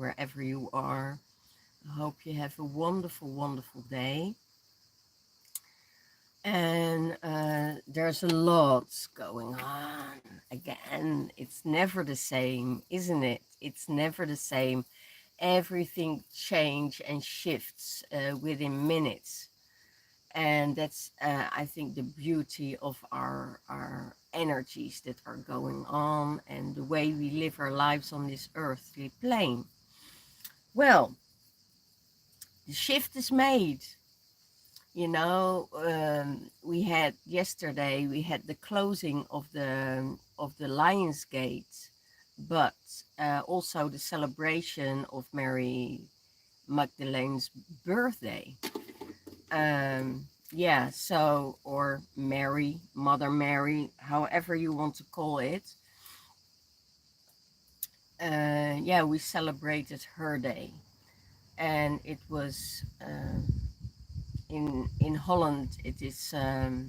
wherever you are. I hope you have a wonderful, wonderful day. And there's a lot going on. Again, it's never the same, isn't it? It's never the same. Everything changes and shifts within minutes. And that's, I think, the beauty of our energies that are going on and the way we live our lives on this earthly plane. Well, the shift is made. We had yesterday, we had the closing of the Lion's Gate, but also the celebration of Mary Magdalene's birthday. Yeah, so, or Mary, Mother Mary, however you want to call it. Yeah, we celebrated her day, and it was in Holland. It is Alle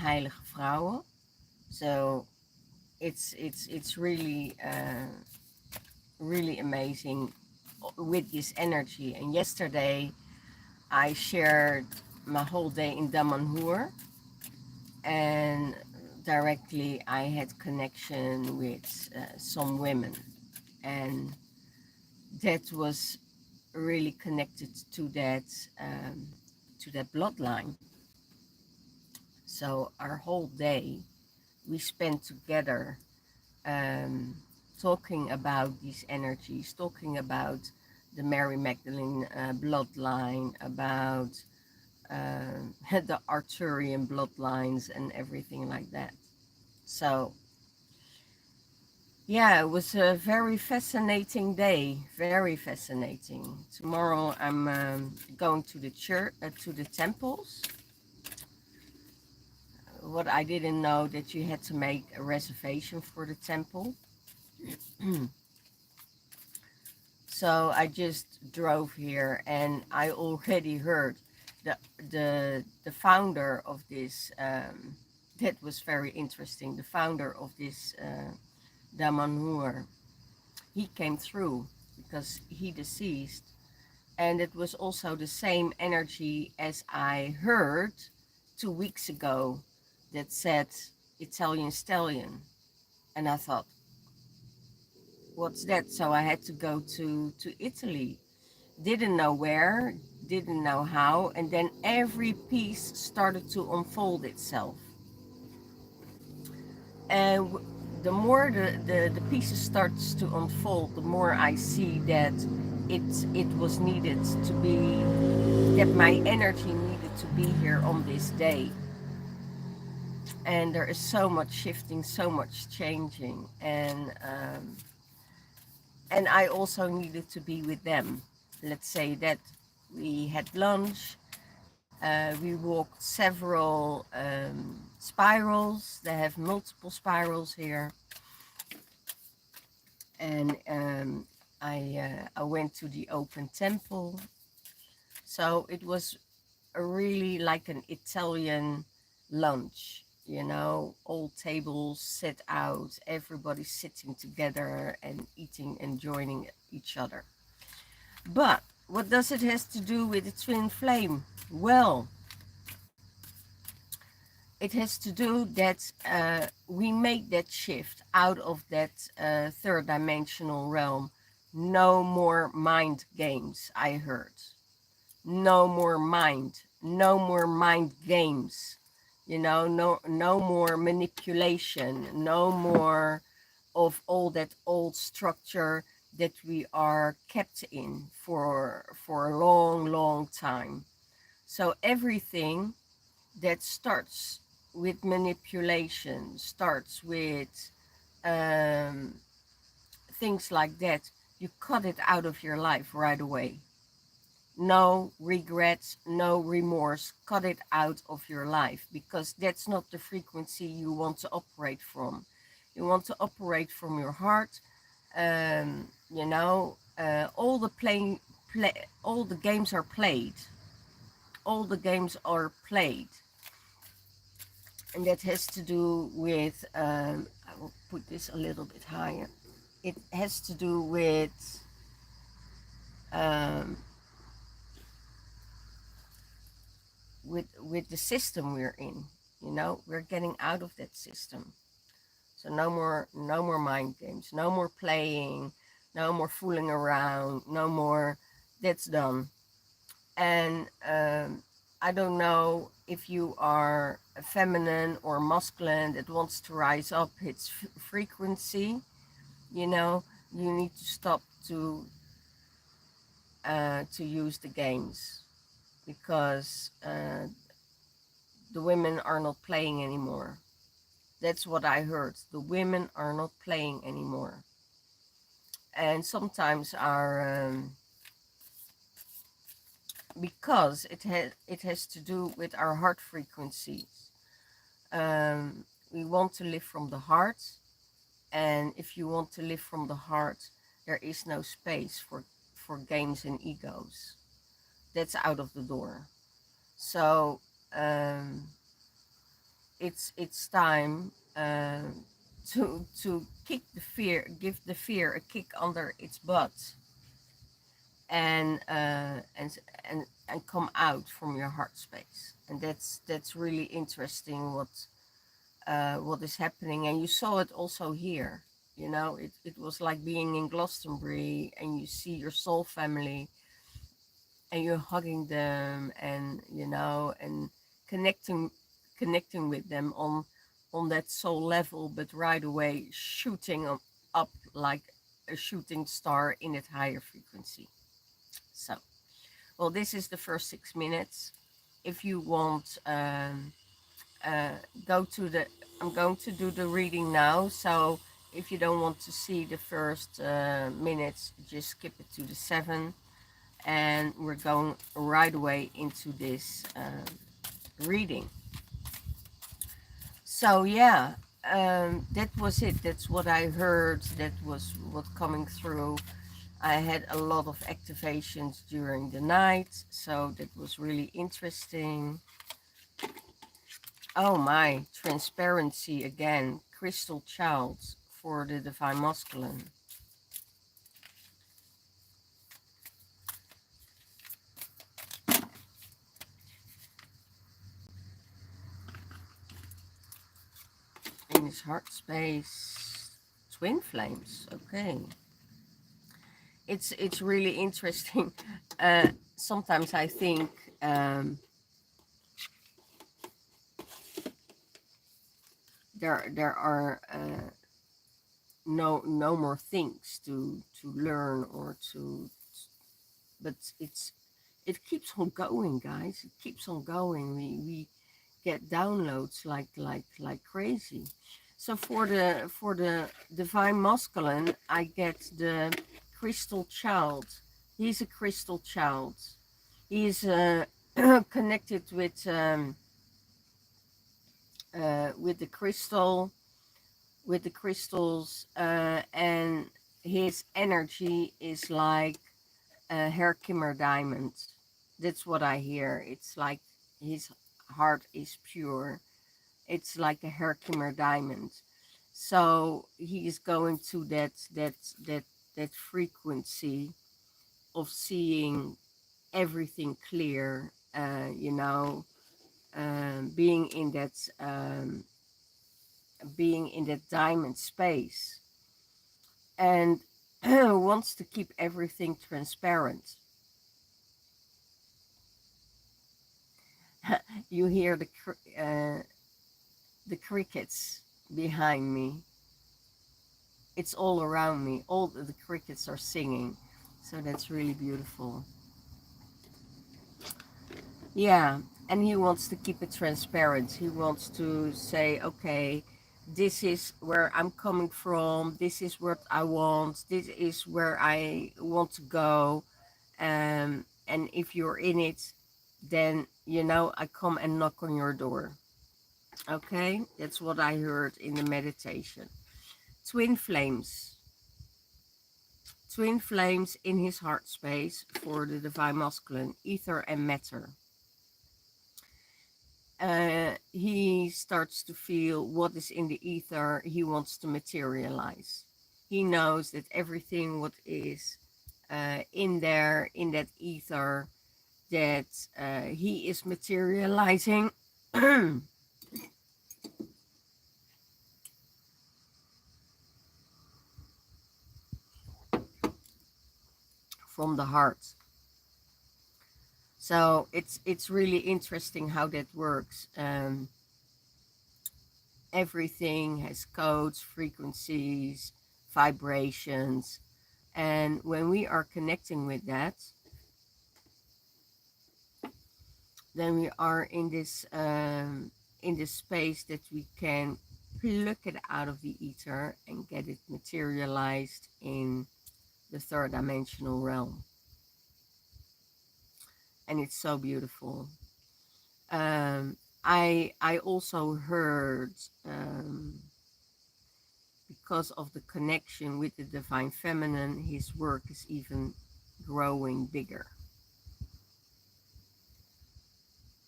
Heilige Vrouwen. So it's really really amazing with this energy. And yesterday I shared my whole day in Damanhur, and directly I had connection with some women, and that was really connected to that bloodline. So our whole day we spent together, um, talking about these energies, talking about the Mary Magdalene bloodline, about the Arthurian bloodlines and everything like that. So yeah, it was a very fascinating day, very fascinating. Tomorrow I'm going to the church, to the temples. What I didn't know, that you had to make a reservation for the temple. So I just drove here, and I already heard the founder of this. That was very interesting. The founder of this Damanhur, he came through because he deceased, and it was also the same energy as I heard 2 weeks ago that said Italian stallion, and I thought, what's that? So I had to go to Italy. Didn't know where, didn't know how, and then every piece started to unfold itself. And the more the pieces starts to unfold, the more I see that it was needed to be, that my energy needed to be here on this day. And there is so much shifting, so much changing, and I also needed to be with them. Let's say that we had lunch, we walked several spirals. They have multiple spirals here, and I went to the open temple. So it was a really like an Italian lunch, all tables set out, everybody sitting together and eating and joining each other. But what does it has to do with the twin flame? Well, it has to do that we make that shift out of that third dimensional realm. No more mind games, I heard. No more mind. No more mind games. No more manipulation. No more of all that old structure that we are kept in for a long, long time. So everything that starts with manipulation, starts with um, things like that, you cut it out of your life right away. No regrets, no remorse, cut it out of your life, because that's not the frequency you want to operate from. You want to operate from your heart. All all the games are played. All the games are played. And that has to do with, I will put this a little bit higher. it has to do um, with the system we're in. You know, we're getting out of that system. So no more mind games, no more playing, no more fooling around, no more. That's done. And I don't know if you are a feminine or masculine that wants to rise up its frequency. You know, you need to stop to use the games because the women are not playing anymore. That's what I heard. The women are not playing anymore, and sometimes our because it has to do with our heart frequencies. We want to live from the heart, and if you want to live from the heart, there is no space for games and egos. That's out of the door. So um, it's time to kick the fear, give the fear a kick under its butt, and and come out from your heart space. And that's really interesting what is happening. And you saw it also here. You know, it was like being in Glastonbury and you see your soul family and you're hugging them, and you know, and connecting connecting with them on that soul level, but right away shooting up like a shooting star in its higher frequency. So, well, this is the first 6 minutes. If you want, uh, go to the. I'm going to do the reading now. So if you don't want to see the first minutes, just skip it to the 7, and we're going right away into this reading. So yeah, that was it. That's what I heard. That was what coming through. I had a lot of activations during the night, so that was really interesting. Oh my, transparency again, crystal child for the divine masculine. In his heart space, twin flames. Okay, it's really interesting. Sometimes I think there are no more things to learn or to, but it keeps on going, guys. It keeps on going. We get downloads like crazy. So for the divine masculine, I get the crystal child. He's a crystal child. He is connected with the crystal, with the crystals, and his energy is like a Herkimer diamond. That's what I hear. It's like his heart is pure. It's like a Herkimer diamond. So he is going to that frequency of seeing everything clear. You know, being in that diamond space, and wants to keep everything transparent. You hear the crickets behind me. It's all around me. All the crickets are singing. So that's really beautiful. Yeah, and he wants to keep it transparent. He wants to say, okay, this is where I'm coming from. This is what I want. This is where I want to go. And if you're in it, then, you know, I come and knock on your door. Okay, that's what I heard in the meditation. Twin flames. Twin flames in his heart space for the divine masculine, ether and matter. He starts to feel what is in the ether he wants to materialize. He knows that everything what is in there, in that ether, that he is materializing from the heart. So it's really interesting how that works. Everything has codes, frequencies, vibrations, and when we are connecting with that, then we are in this space that we can pluck it out of the ether and get it materialized in the third dimensional realm. And it's so beautiful. I also heard, because of the connection with the divine feminine, his work is even growing bigger.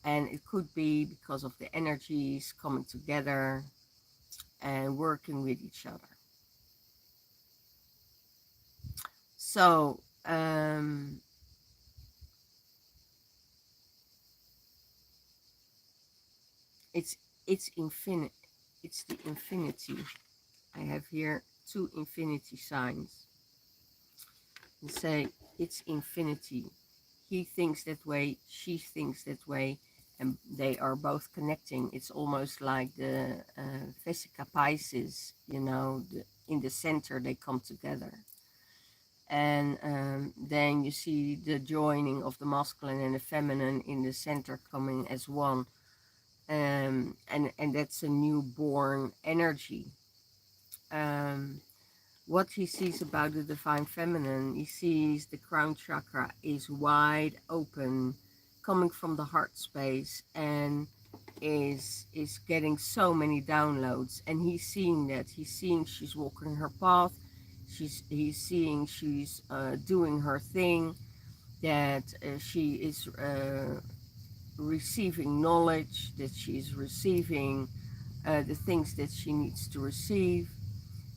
And it could be because of the energies coming together and working with each other. So it's infinite. It's the infinity. I have here 2 infinity signs. And say it's infinity. He thinks that way, she thinks that way, and they are both connecting. It's almost like the Vesica Pisces, in the center they come together. And then you see the joining of the masculine and the feminine in the center coming as one. And that's a newborn energy. What he sees about the divine feminine, he sees the crown chakra is wide open, coming from the heart space, and is getting so many downloads. And he's seeing that. He's seeing she's walking her path. He's seeing she's doing her thing. That she is receiving knowledge. That she's receiving the things that she needs to receive.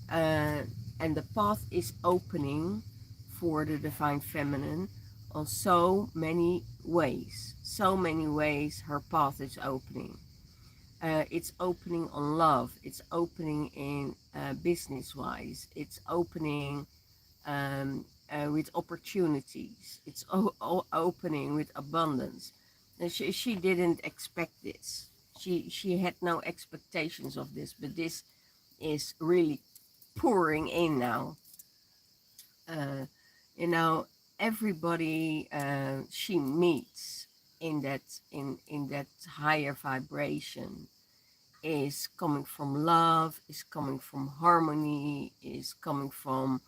And the path is opening for the divine feminine on so many ways. So many ways her path is opening. It's opening on love. It's opening in business-wise. It's opening with opportunities. It's opening with abundance. And she didn't expect this. She had no expectations of this, but this is really pouring in now. Uh, you know, everybody she meets in that higher vibration is coming from love, is coming from harmony, is coming from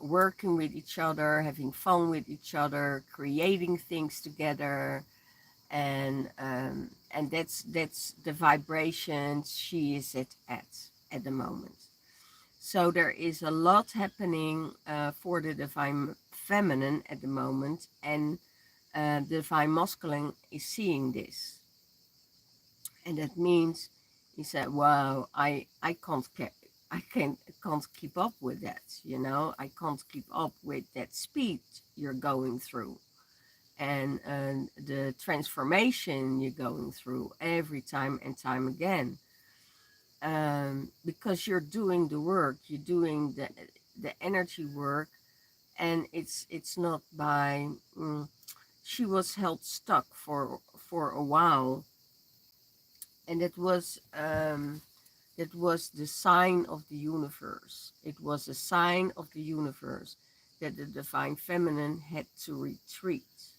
working with each other, having fun with each other, creating things together, and that's the vibration she is at the moment. So there is a lot happening for the divine feminine at the moment, and the divine masculine is seeing this, and that means he said, "Wow, I can't keep up with that. I can't keep up with that speed you're going through." And the transformation you're going through every time and time again, because you're doing the work, you're doing the energy work, and it's not by she was held stuck for a while, and it was the sign of the universe. It was a sign of the universe that the divine feminine had to retreat,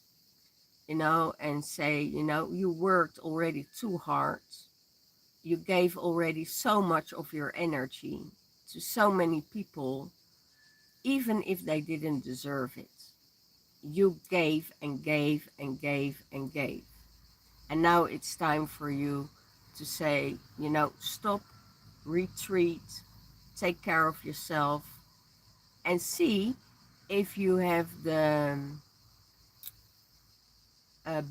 and say, you worked already too hard. You gave already so much of your energy to so many people, even if they didn't deserve it. You gave and gave and gave and gave. And now it's time for you to say, stop, retreat, take care of yourself, and see if you have the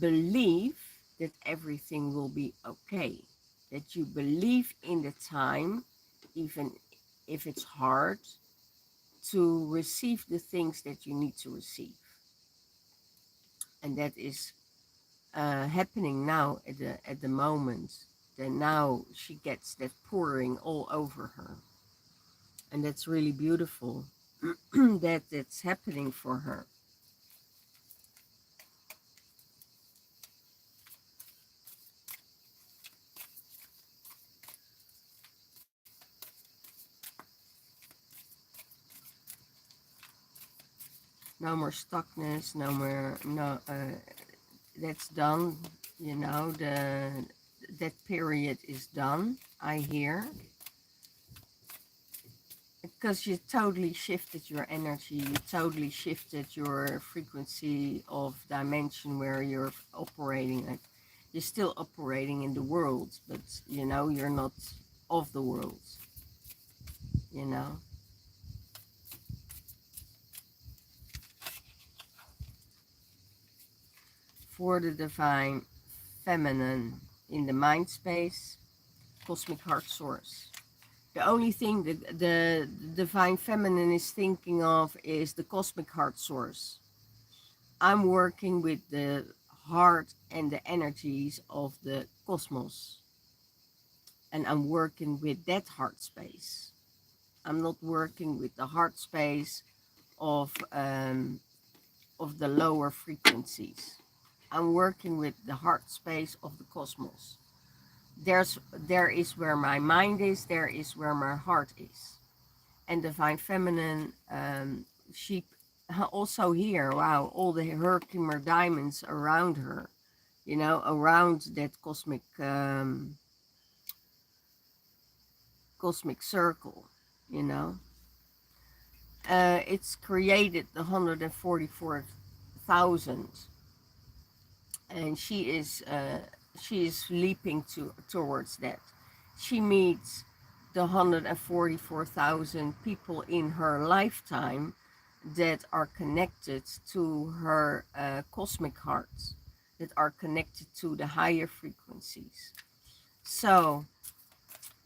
belief that everything will be okay, that you believe in the time, even if it's hard to receive the things that you need to receive. And that is happening now at the moment. That now she gets that pouring all over her. And that's really beautiful that it's happening for her. No more stuckness, no more, no, that's done, you know, that period is done, I hear. Because you totally shifted your energy, you totally shifted your frequency of dimension where you're operating at. You're still operating in the world, but you know, you're not of the world, you know. For the divine feminine in the mind space, cosmic heart source. The only thing that the divine feminine is thinking of is the cosmic heart source. I'm working with the heart and the energies of the cosmos. And I'm working with that heart space. I'm not working with the heart space of the lower frequencies. I'm working with the heart space of the cosmos. There is where my mind is, there is where my heart is. And divine feminine, she also here, wow, all the Herkimer diamonds around her, you know, around that cosmic circle, you know. It's created the 144,000, and she is leaping towards that. She meets the 144,000 people in her lifetime that are connected to her cosmic heart, that are connected to the higher frequencies. So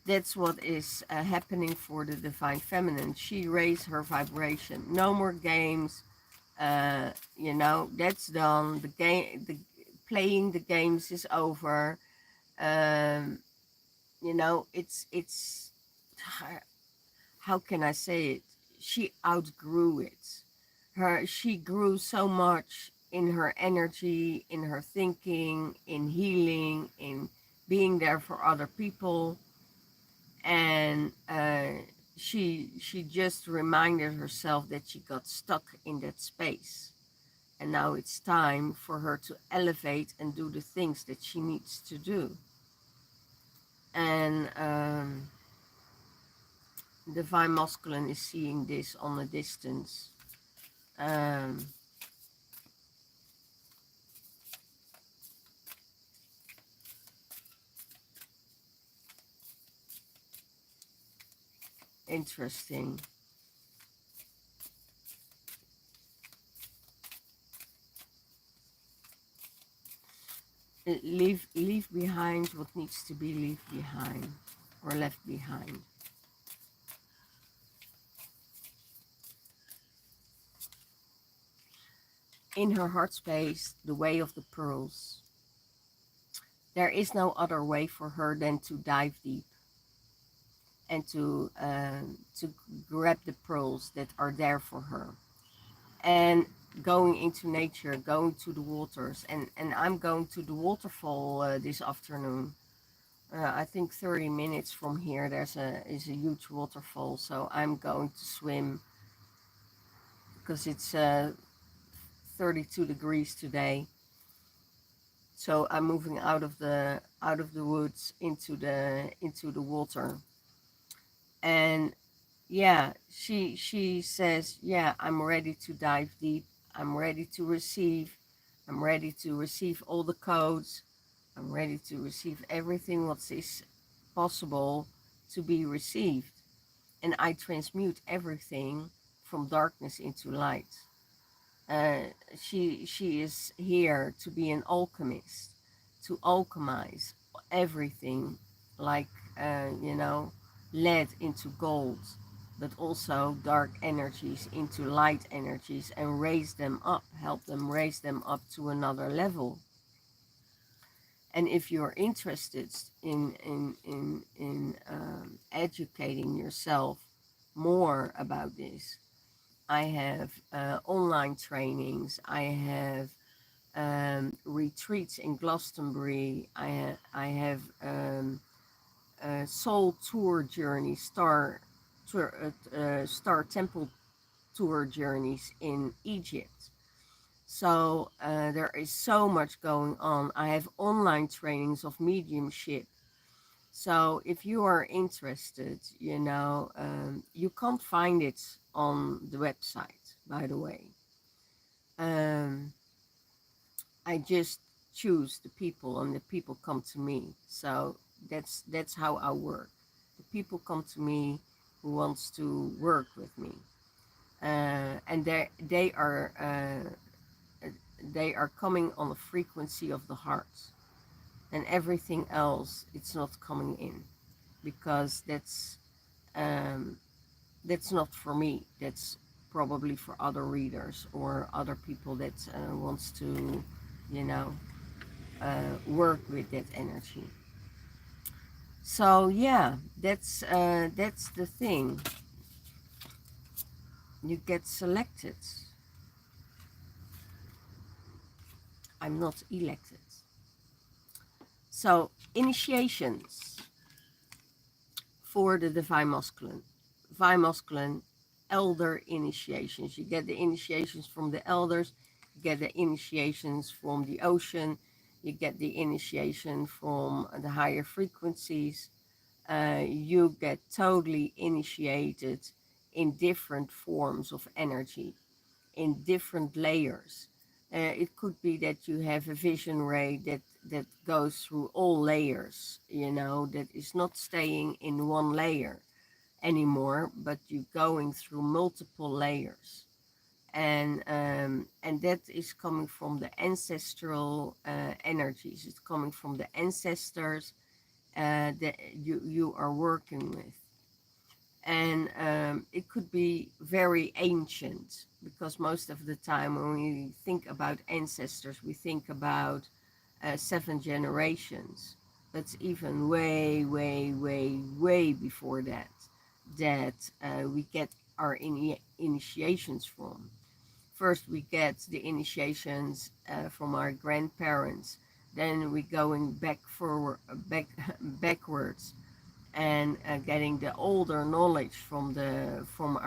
that's what is happening for the divine feminine. She raised her vibration. No more games. You know, that's done. The playing the games is over. Um, you know, it's how can I say it? She outgrew it. She grew so much in her energy, in her thinking, in healing, in being there for other people, and she just reminded herself that she got stuck in that space, and now it's time for her to elevate and do the things that she needs to do. And divine masculine is seeing this on a distance. um, Interesting. Leave behind what needs to be left behind or left behind. In her heart space, the way of the pearls. There is no other way for her than to dive deep and to grab the pearls that are there for her, and going into nature, going to the waters, and I'm going to the waterfall this afternoon. I think 30 minutes from here is a huge waterfall, so I'm going to swim because it's 32 degrees today. So I'm moving out of the woods into the water. And yeah, she says, yeah, I'm ready to dive deep. I'm ready to receive. I'm ready to receive all the codes. I'm ready to receive everything what is possible to be received. And I transmute everything from darkness into light. Uh, she is here to be an alchemist, to alchemize everything, like you know, lead into gold. but also dark energies into light energies and raise them up, help them raise them up to another level. And if you're interested in educating yourself more about this, I have online trainings. I have retreats in Glastonbury. I have soul tour journeys, star temple tour journeys in Egypt. So there is so much going on. I have online trainings of mediumship. So if you are interested, you can't find it on the website, by the way. Um, I just choose the people, and the people come to me. So that's how I work. The people come to me who wants to work with me, and they are coming on the frequency of the heart, and everything else it's not coming in, because um, that's not for me. That's probably for other readers or other people that wants to, you know, work with that energy. So yeah, that's the thing. You get selected. I'm not elected. So initiations for the divine masculine. Divine masculine elder initiations. You get the initiations from the elders, you get the initiations from the ocean, you get the initiation from the higher frequencies. You get totally initiated in different forms of energy, in different layers. It could be that you have a vision ray that goes through all layers, that is not staying in one layer anymore, but you're going through multiple layers. And that is coming from the ancestral energies. It's coming from the ancestors that you are working with. And it could be very ancient, because most of the time when we think about ancestors, we think about 7 generations. But even way, way, way, way before that we get our initiations from. First, we get the initiations from our grandparents. Then we going backwards, and getting the older knowledge from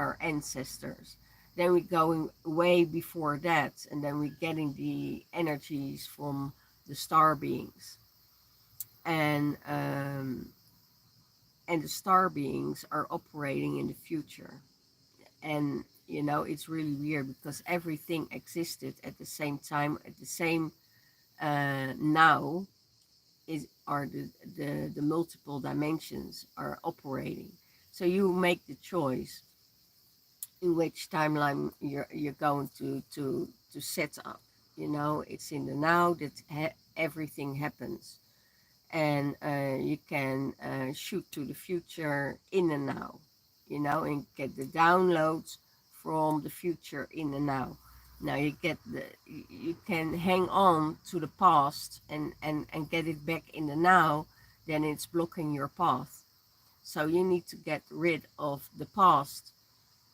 our ancestors. Then we going way before that, and then we getting the energies from the star beings, and the star beings are operating in the future. And it's really weird, because everything existed at the same time, at the same now are the multiple dimensions are operating. So you make the choice in which timeline you're going to set up. It's in the now that everything happens, and you can shoot to the future in the now, and get the downloads from the future in the now. Now you can hang on to the past and get it back in the now, then it's blocking your path. So you need to get rid of the past,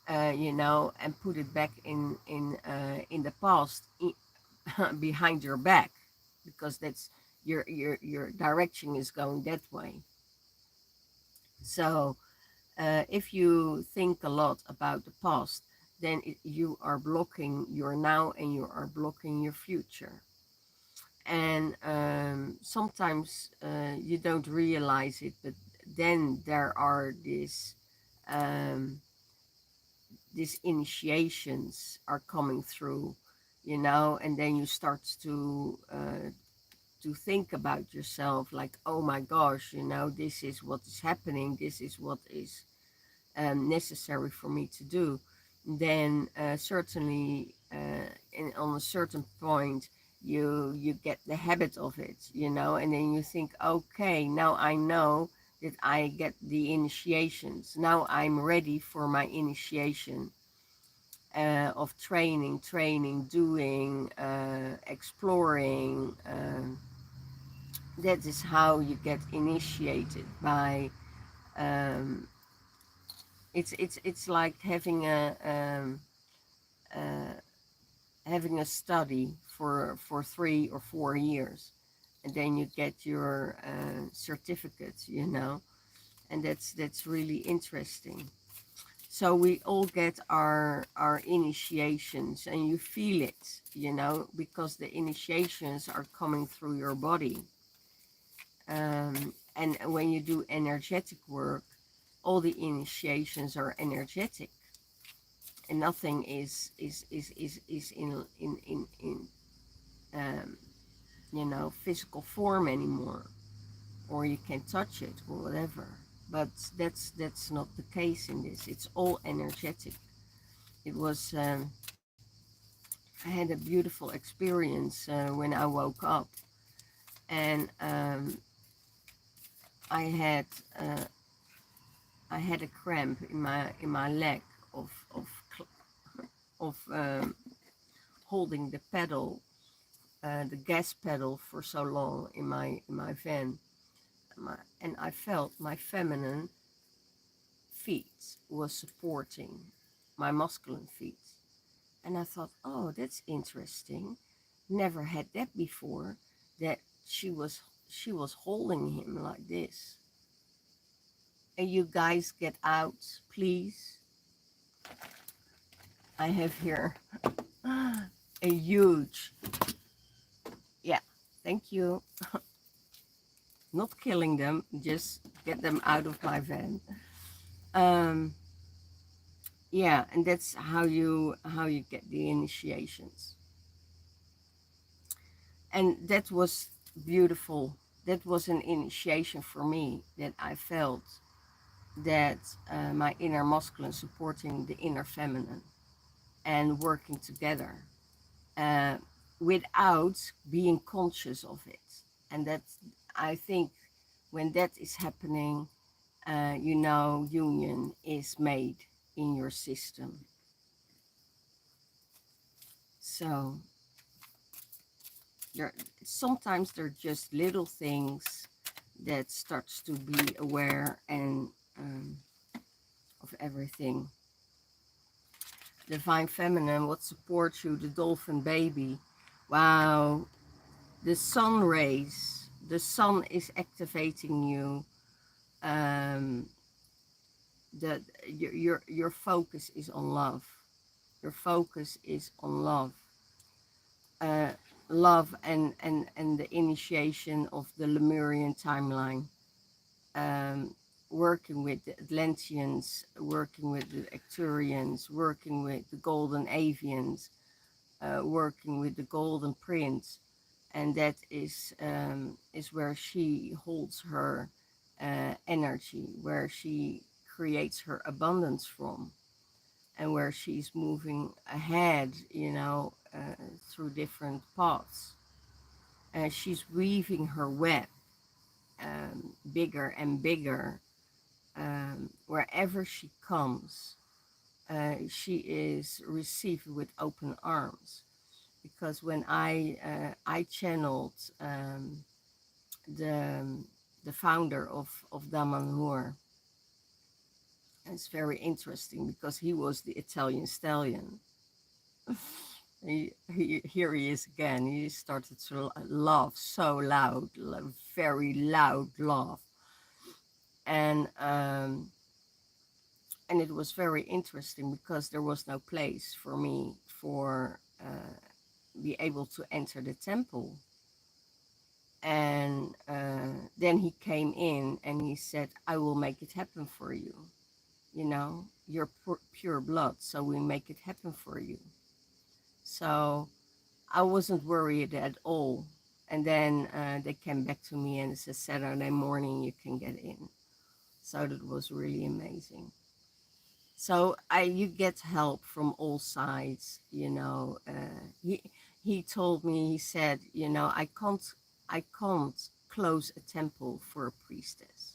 and put it back in the past, behind your back, because that's your direction is going that way. So if you think a lot about the past, then you are blocking your now, and you are blocking your future. And sometimes you don't realize it, but then there are um, these initiations are coming through, and then you start to think about yourself, like, oh my gosh, this is what is happening, this is what is necessary for me to do. Then certainly on a certain point you get the habit of it, and then you think, okay, now I know that I get the initiations. Now I'm ready for my initiation of doing, exploring. That is how you get initiated by. Um, it's like uh, having a study for 3 or 4 years, and then you get your certificate. And that's really interesting. So we all get our initiations, and you feel it, because the initiations are coming through your body. And when you do energetic work, all the initiations are energetic, and nothing is in um, physical form anymore, or you can touch it or whatever. But that's not the case in this. It's all energetic. It was I had a beautiful experience when I woke up, and I had uh, I had a cramp in my leg of holding the pedal, the gas pedal, for so long in my van. And I felt my feminine feet was supporting my masculine feet. And I thought, oh, that's interesting. Never had that before. That she was holding him like this. And you guys get out, please. I have here a huge, yeah, thank you. Not killing them, just get them out of my van. Um, yeah, and that's how you get the initiations. And that was beautiful. That was an initiation for me, that I felt that my inner masculine supporting the inner feminine and working together, uh, without being conscious of it. And that, I think, when that is happening, union is made in your system. So there, sometimes they're just little things that starts to be aware and of everything. Divine Feminine, what supports you? The dolphin baby. Wow. The sun rays. The sun is activating you. Um, your focus is on love. Your focus is on love. Uh, love and the initiation of the Lemurian timeline. Working with the Atlanteans, working with the Arcturians, working with the Golden Avians, working with the Golden Prince, and that is where she holds her energy, where she creates her abundance from, and where she's moving ahead, through different paths. She's weaving her web bigger and bigger. Wherever she comes, she is received with open arms. Because when I channeled the the founder of Damanhur, it's very interesting because he was the Italian stallion. Here he is again. He started to laugh so loud, very loud laugh, and and it was very interesting because there was no place for me for be able to enter the temple. And then he came in and he said, I will make it happen for you. You're pure blood, so we make it happen for you. So I wasn't worried at all. And then they came back to me and said, Saturday morning you can get in. So that was really amazing. So you get help from all sides. He told me, he said, I can't close a temple for a priestess.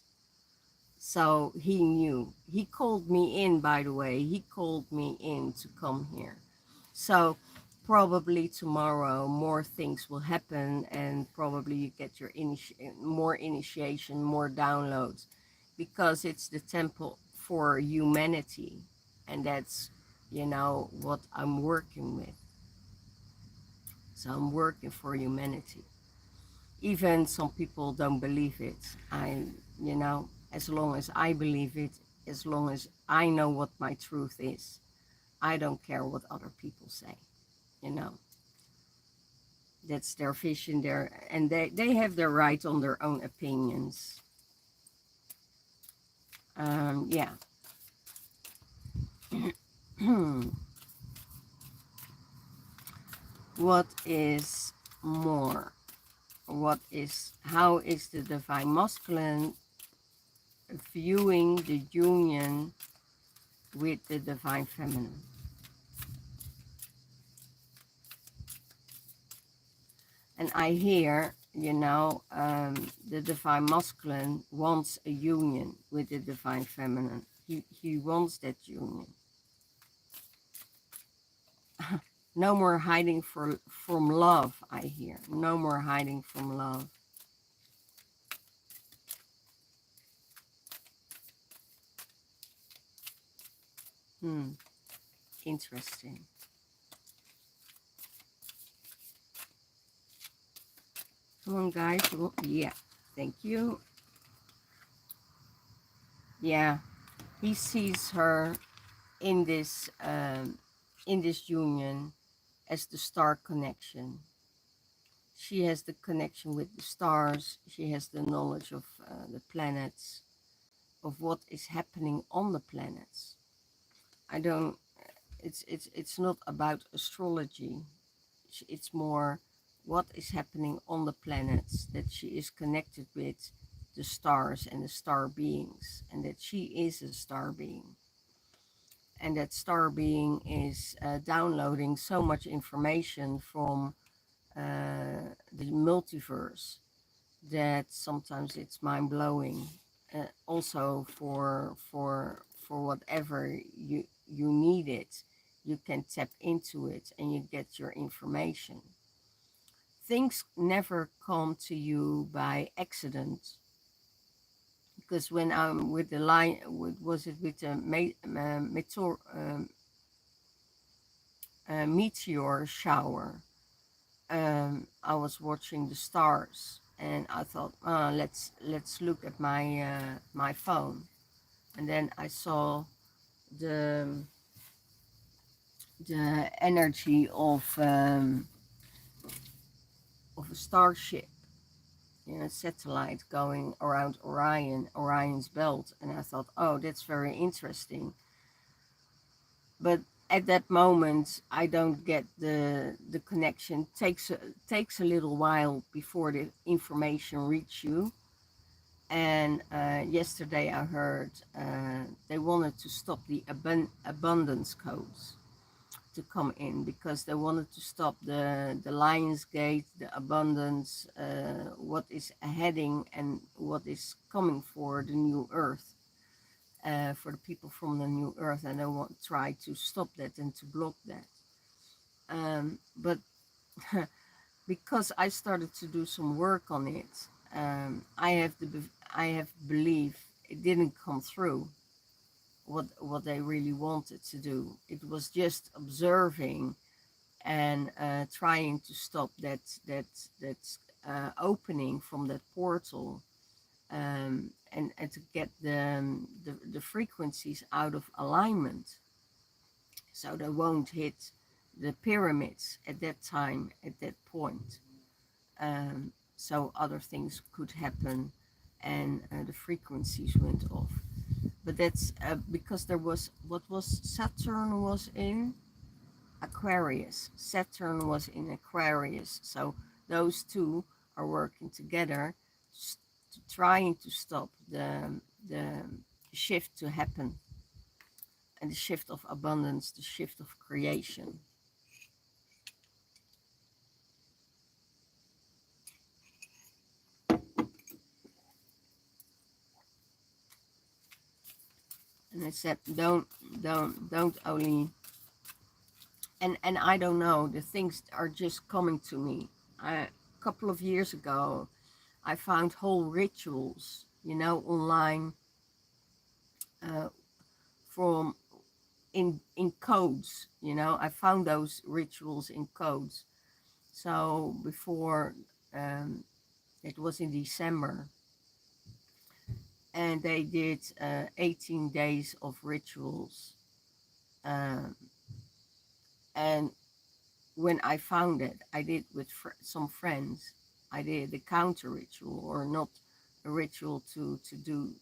So he knew. He called me in, by the way. He called me in to come here. So probably tomorrow more things will happen, and probably you get your more initiation, more downloads, because it's the temple for humanity. And that's, what I'm working with. So I'm working for humanity. Even some people don't believe it. As long as I believe it, as long as I know what my truth is, I don't care what other people say. You know, that's their vision there, and they have their right on their own opinions. Yeah. What is more? How is the divine masculine viewing the union with the divine feminine? And I hear, the divine masculine wants a union with the divine feminine. He wants that union. No more hiding from love, I hear. No more hiding from love. Interesting. Come on, guys. Yeah, thank you. Yeah, he sees her in this union as the star connection. She has the connection with the stars. She has the knowledge of the planets, of what is happening on the planets. I don't. It's not about astrology. It's more what is happening on the planets, that she is connected with the stars and the star beings, and that she is a star being, and that star being is downloading so much information from the multiverse that sometimes it's mind-blowing. Also for whatever you need it, you can tap into it and you get your information. Things never come to you by accident, because when I'm with the line, was it with the meteor shower, I was watching the stars, and I thought, let's look at my phone, and then I saw the energy of a starship, satellite going around Orion's belt, and I thought, oh, that's very interesting. But at that moment, I don't get the connection. Takes a little while before the information reach you. And yesterday I heard they wanted to stop the abundance codes to come in, because they wanted to stop the Lion's Gate, the abundance, what is heading and what is coming for the new earth, for the people from the new earth, and they want try to stop that and to block that. But because I started to do some work on it, I have belief it didn't come through what they really wanted to do. It was just observing and trying to stop that opening from that portal, and to get the frequencies out of alignment, so they won't hit the pyramids at that time, at that point. So other things could happen, and the frequencies went off. But that's because there was, Saturn was in Aquarius. Saturn was in Aquarius. So those two are working together, trying to stop the shift to happen, and the shift of abundance, the shift of creation. I said, don't only, and I don't know, the things are just coming to me. A couple of years ago, I found whole rituals, online, uh, from in codes. I found those rituals in codes. So before, um, it was in December, and they did 18 days of rituals. Um, and when I found it, I did with some friends. I did the counter ritual, or not a ritual to do,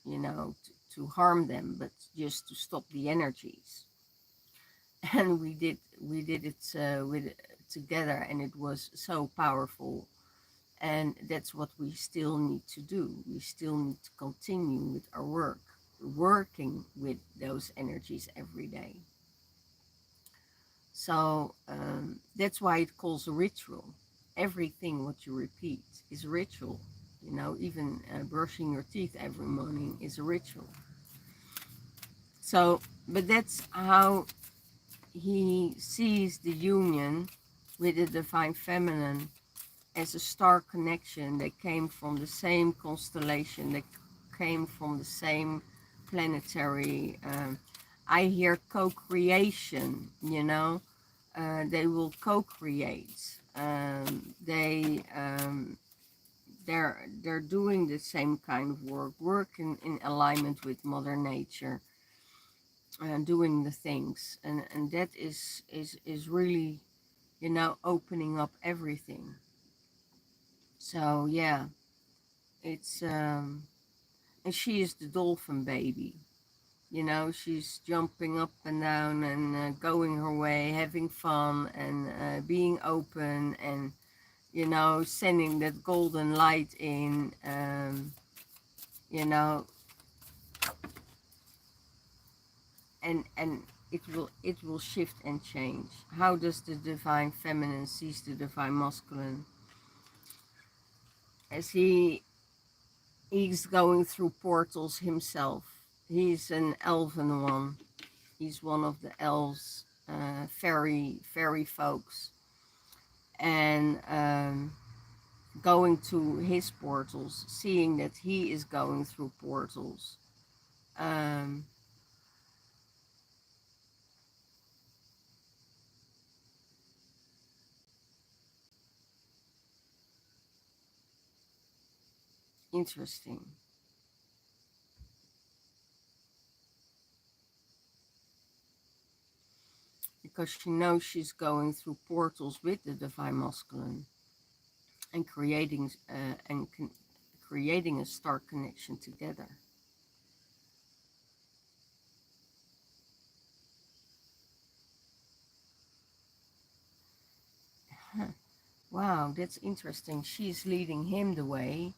to harm them, but just to stop the energies. And we did it with together, and it was so powerful. And that's what we still need to do. We still need to continue with our work, working with those energies every day. So that's why it calls a ritual. Everything what you repeat is a ritual. Even brushing your teeth every morning is a ritual. So, but that's how he sees the union with the divine feminine as a star connection. They came from the same constellation. They came from the same planetary. I hear co-creation. They will co-create. They're doing the same kind of work in alignment with Mother Nature, doing the things, and that is really, opening up everything. So yeah, it's and she is the dolphin baby. She's jumping up and down and going her way, having fun, and being open, and sending that golden light in. You know, and it will shift and change. How does the divine feminine sees the divine masculine? As he's going through portals himself. He's an elven one. He's one of the elves, fairy folks, and going to his portals, seeing that he is going through portals. Um, Interesting, because she knows she's going through portals with the divine masculine, and creating a star connection together. Huh. Wow, that's interesting. She's leading him the way,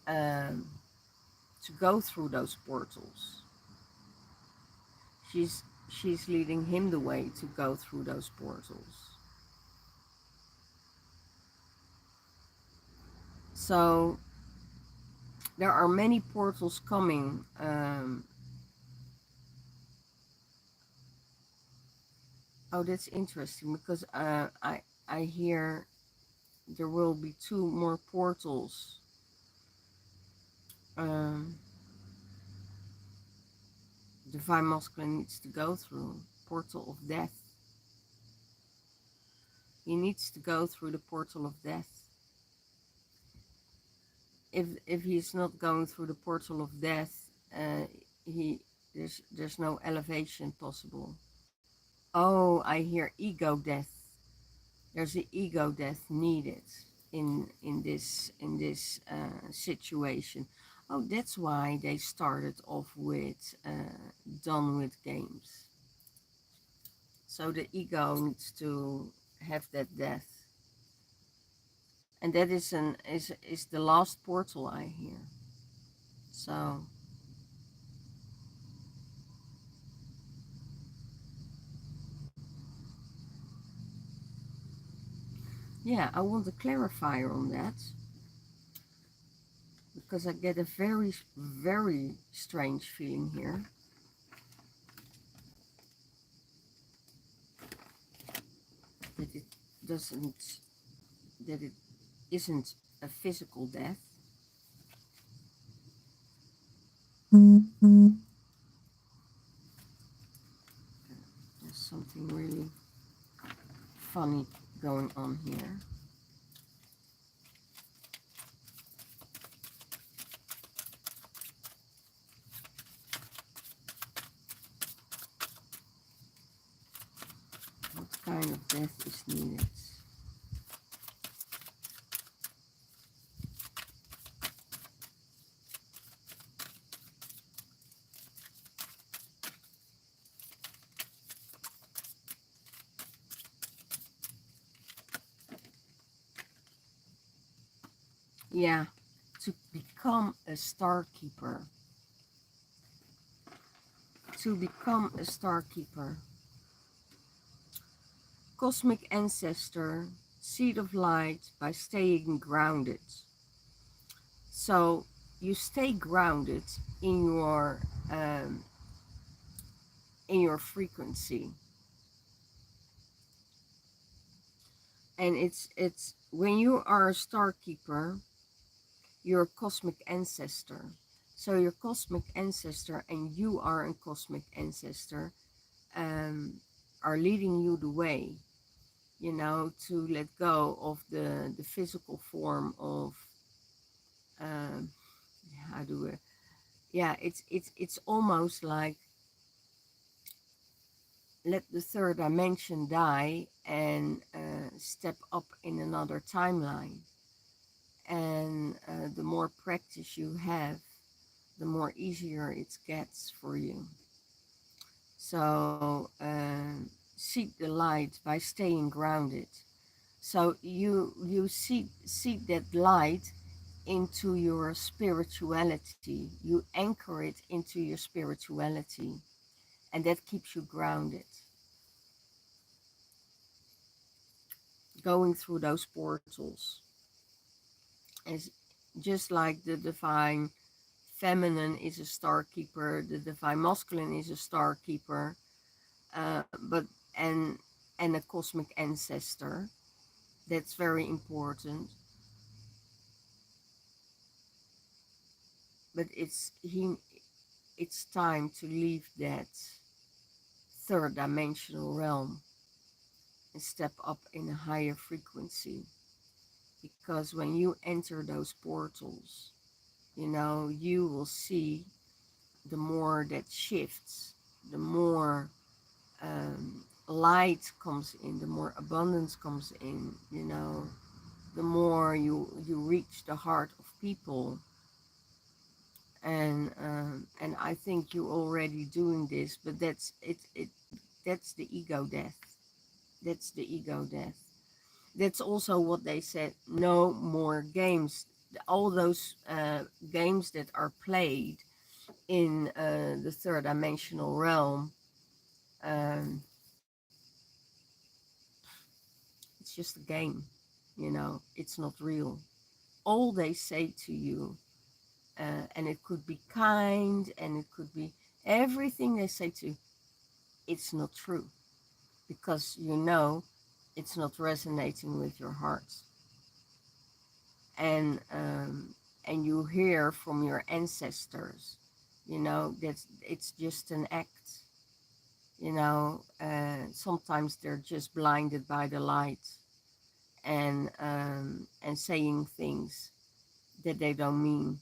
um, to go through those portals. She's leading him the way to go through those portals. So there are many portals coming. Oh, that's interesting, because I hear there will be two more portals. Um, Divine masculine needs to go through portal of death. He needs to go through the portal of death. If he's not going through the portal of death, he there's no elevation possible. Oh, I hear ego death. There's an ego death needed in this situation. Oh, that's why they started off with done with games. So the ego needs to have that death, and that is the last portal I hear. So yeah, I want a clarifier on that, because I get a very, very strange feeling here. That it doesn't, that it isn't a physical death. There's something really funny going on here. What kind of death is needed? Yeah, to become a star keeper. To become a star keeper. Cosmic ancestor, seed of light by staying grounded. So you stay grounded um, in your frequency, and it's when you are a star keeper, you're a cosmic ancestor. So your cosmic ancestor and you are a cosmic ancestor are leading you the way, you know, to let go of the physical form of um, how do we, yeah, it's almost like let the third dimension die and step up in another timeline. And the more practice you have, the more easier it gets for you. So seek the light by staying grounded. So you seek that light into your spirituality. You anchor it into your spirituality, and that keeps you grounded. Going through those portals is just like the divine feminine is a star keeper, the divine masculine is a star keeper, but and a cosmic ancestor. That's very important. But it's time to leave that third dimensional realm and step up in a higher frequency. Because when you enter those portals, you know, you will see the more that shifts, the more light comes in, the more abundance comes in, you know, the more you reach the heart of people. And I think you're already doing this, but that's that's the ego death. That's the ego death. That's also what they said, no more games. All those games that are played in the third dimensional realm, um, it's just a game, you know, it's not real. All they say to you, and it could be kind, and it could be everything they say to you, it's not true, because you know it's not resonating with your heart. And you hear from your ancestors, you know, that it's just an act, you know. Sometimes they're just blinded by the light and saying things that they don't mean,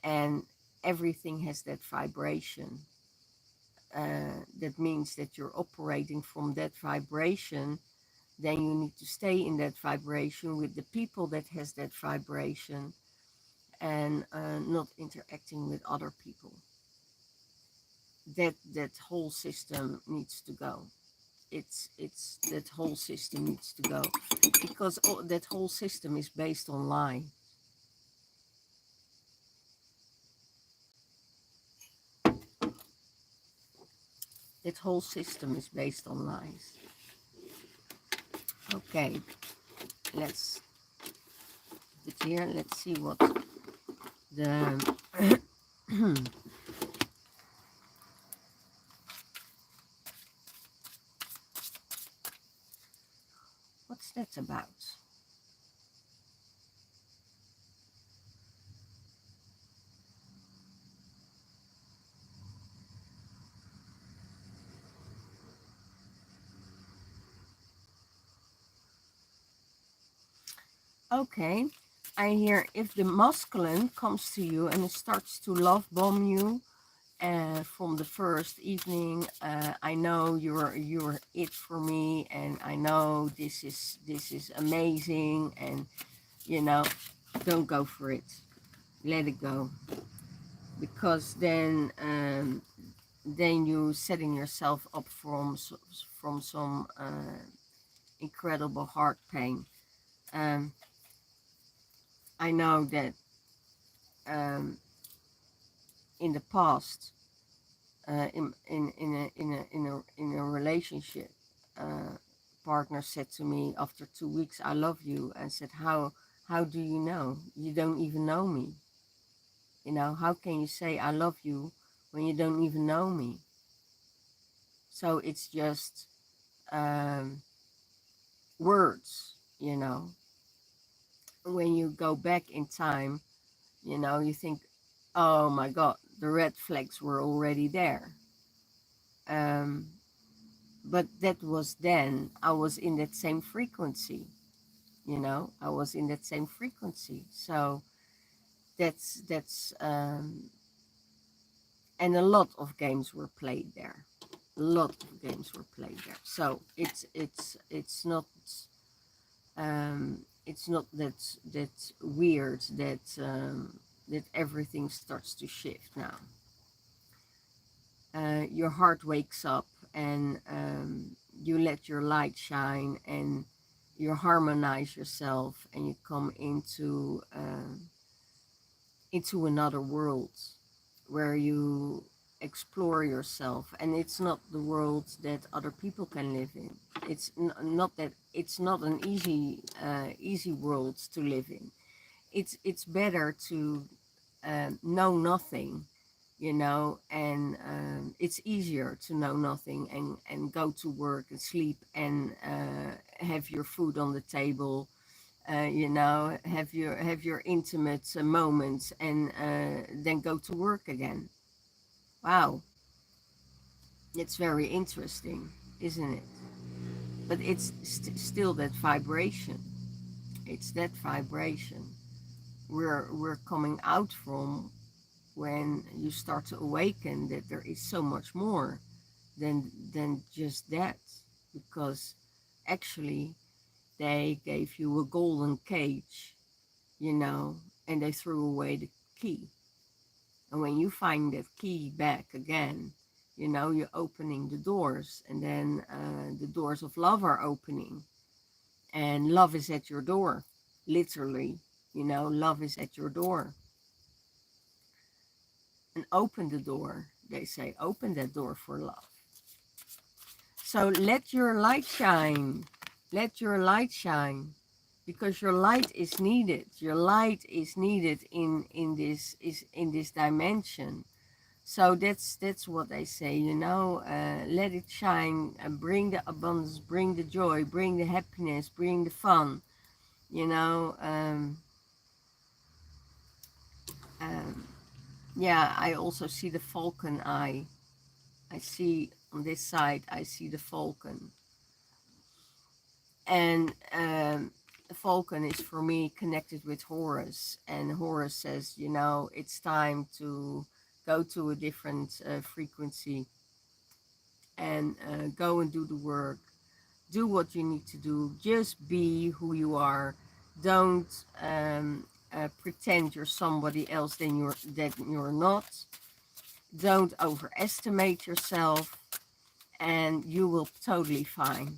and everything has that vibration. That means that you're operating from that vibration. Then you need to stay in that vibration with the people that has that vibration, and not interacting with other people. That whole system needs to go. It's that whole system needs to go, because that whole system is based on lie. That whole system is based on lies. Okay, let's put it here. Let's see what the what's that about? Okay, I hear if the masculine comes to you and it starts to love bomb you from the first evening, I know you're it for me, and I know this is amazing, and you know, don't go for it. Let it go, because then you setting yourself up from some incredible heart pain. Um, I know that um, in the past, in a relationship, partner said to me after 2 weeks, "I love you," and said, "How do you know? You don't even know me. You know, how can you say I love you when you don't even know me?" So it's just um, words, you know. When you go back in time, you know, you think, "Oh my God, the red flags were already there." Um, but that was then. I was in that same frequency, you know. I was in that same frequency. So that's and a lot of games were played there. A lot of games were played there. So it's not that weird that everything starts to shift now. Your heart wakes up, and you let your light shine, and you harmonize yourself, and you come into another world where you explore yourself, and it's not the world that other people can live in. It's not that it's not an easy world to live in. It's better to know nothing, you know, and it's easier to know nothing and go to work and sleep and have your food on the table, you know, have your intimate moments, and then go to work again. Wow, it's very interesting, isn't it? But it's still that vibration. It's that vibration we're coming out from when you start to awaken that there is so much more than just that, because actually they gave you a golden cage, you know, and they threw away the key. And when you find that key back again, you know, you're opening the doors, and then the doors of love are opening, and love is at your door, literally, you know, love is at your door. And open the door, they say, open that door for love. So let your light shine. Let your light shine, because your light is needed. Your light is needed in this dimension. So that's what they say, you know. Let it shine, and bring the abundance, bring the joy, bring the happiness, bring the fun. You know. Yeah, I also see the falcon eye. I see on this side, I see the falcon. And the falcon is for me connected with Horus. And Horus says, you know, it's time to go to a different frequency, and go and do the work. Do what you need to do. Just be who you are. Don't pretend you're somebody else that you're not. Don't overestimate yourself, and you will totally fine.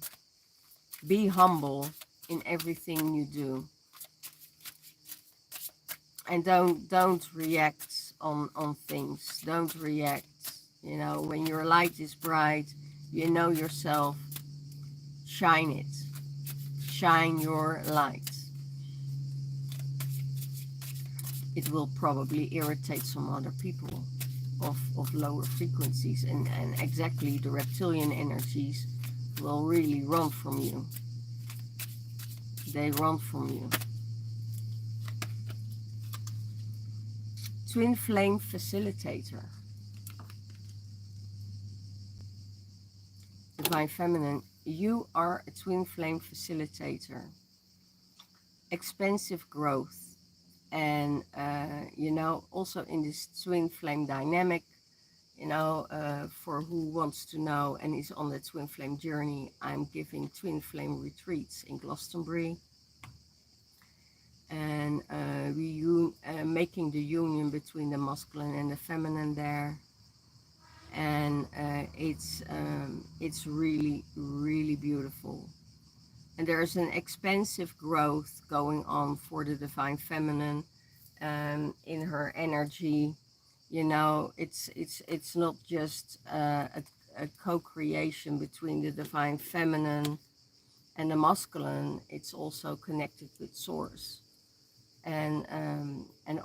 Be humble in everything you do, and don't react on things. Don't react. You know, when your light is bright, you know yourself. Shine it. Shine your light. it will probably irritate some other people of lower frequencies, and exactly the reptilian energies will really run from you. They run from you. Twin flame facilitator. Divine Feminine, you are a twin flame facilitator. Expansive growth. And, you know, also in this twin flame dynamic, you know, for who wants to know and is on the twin flame journey, I'm giving twin flame retreats in Glastonbury. And making the union between the masculine and the feminine there. And it's really, really beautiful. And there's an expansive growth going on for the divine feminine in her energy. You know, it's not just a co-creation between the divine feminine and the masculine. It's also connected with source, and